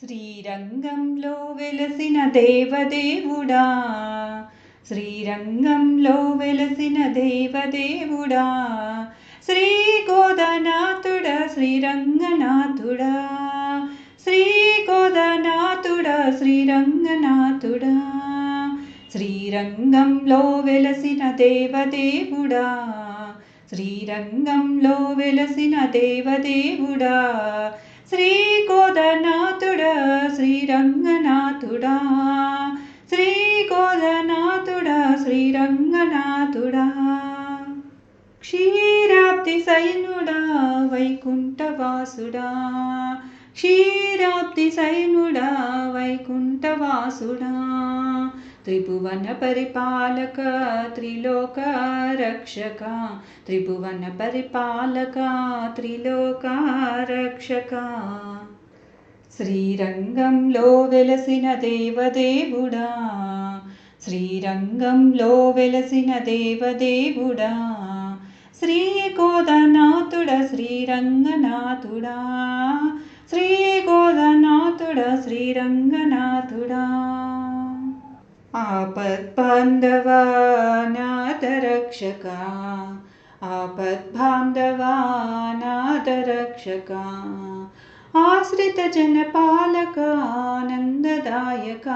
శ్రీరంగంలో వెలసిన దేవదేవుడా, శ్రీరంగంలో వెలసిన దేవదేవుడా, శ్రీకోదనాథుడా శ్రీరంగనాథుడా, శ్రీకోదనాథుడా శ్రీరంగనాథుడా. శ్రీరంగంలో వెలసిన దేవదేవుడా, శ్రీరంగంలో వెలసిన దేవదేవుడా, శ్రీకోదనాథుడా శ్రీరంగనాథుడా, శ్రీకోదనాథుడా శ్రీరంగనాథుడా. క్షీరాబ్ది సైనుడా వైకుంఠవాసుడా, క్షీరాబ్ది సైనుడా వైకుంఠవాసుడా, త్రిభువన పరిపాలక త్రిలోక రక్షక, త్రిభువన పరిపాలక త్రిలోక రక్షక. శ్రీరంగంలో వెలసిన దేవదేవుడా, శ్రీరంగంలో వెలసిన దేవదేవుడా, శ్రీకోదనాథుడా శ్రీరంగనాథుడా, శ్రీకోదనాథుడా శ్రీరంగనాథుడా. ఆపద్బాంధవా నాథరక్షక, ఆపద్బాంధవా నాథరక్షక, ఆశ్రిత జనపాలక ఆనందదాయక,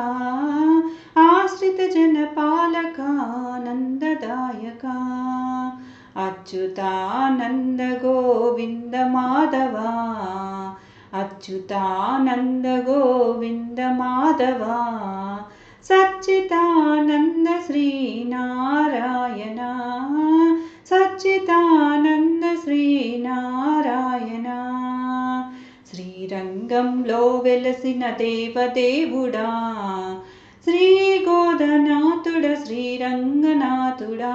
ఆశ్రిత జనపాలక ఆనందదాయక, అచ్యుతానంద గోవింద మాధవా, అచ్యుతానంద గోవింద మాధవా, సచ్చిదానంద శ్రీనారాయణ, సచ్చిదానంద శ్రీనారాయణ. శ్రీరంగంలో వెలసిన దేవదేవుడా, శ్రీకోదనాథుడా శ్రీరంగనాథుడా,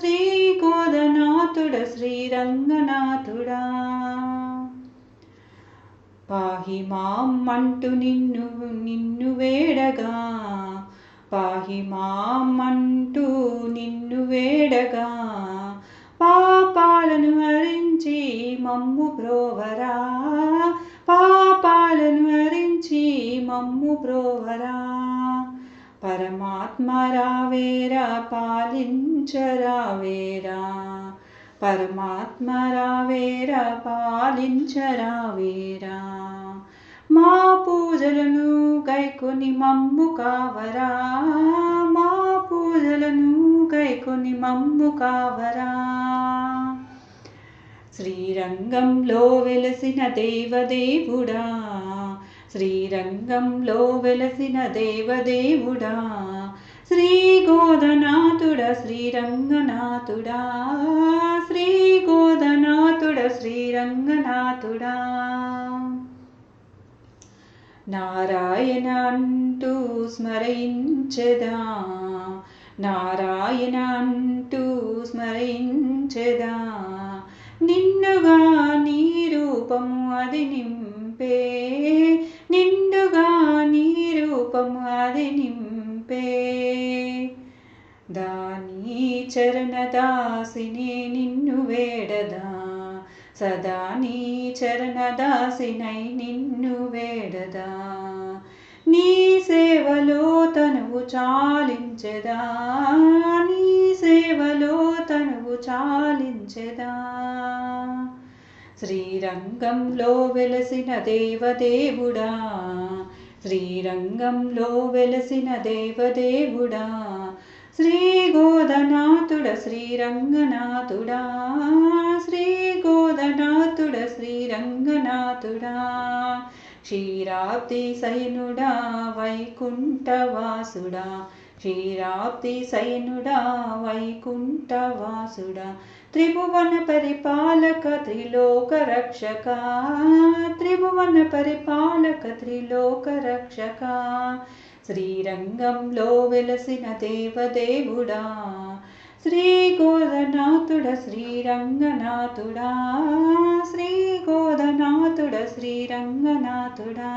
శ్రీకోదనాథుడా శ్రీరంగనాథుడా. పాహి మాం అంటూ నిన్ను వేడగా, పాహి మాం అంటూ నిన్ను వేడగా, పాపాలను హరించి మమ్ము బ్రోవరా, పాపాలను హరించి మమ్ము బ్రోవరా. పరమాత్మ రావేరా పాలించరావేరా, పరమాత్మ రావేరా పాలించరావేరా. మా పూజలను గైకొని మమ్ము కావరా, మా పూజలను గైకొని మమ్ము కావరా. శ్రీరంగంలో వెలసిన దేవదేవుడా, శ్రీరంగంలో వెలసిన దేవదేవుడా, శ్రీకోదనాథుడా శ్రీరంగనాథుడా, శ్రీకోదనాథుడా శ్రీరంగనాథుడా. నారాయణ అంటూ స్మరించెదా, నారాయణ అంటూ స్మరించెదా, నిన్నుగా నీ రూపము అది నింపే, నిండుగా నీ రూపము అది నింపే. దాని చరణదాసిని నిన్ను వేడదా, సదా నీ చరణదాసినై నిన్ను వేడదా. నీ సేవలో తనువు చాలించెదా, నీ సేవలో తనువు చాలించెదా. శ్రీరంగంలో వెలసిన దేవదేవుడా, శ్రీరంగంలో వెలసిన దేవదేవుడా, శ్రీకోదనాథుడా శ్రీరంగనాథుడా, శ్రీకోదనాథుడా శ్రీరంగనాథుడా. క్షీరాబ్ది సైనుడా వైకుంఠవాసుడా, క్షీరాబ్ది సైనుడా వైకుంఠవాసుడా, త్రిభువన పరిపాలక త్రిలోక రక్షక, త్రిభువన పరిపాలక త్రిలోక రక్షక. శ్రీరంగంలో వెలసిన దేవదేవుడా, శ్రీకోదనాథుడా శ్రీరంగనాథుడా, శ్రీకోదనాథుడా శ్రీరంగనాథుడా.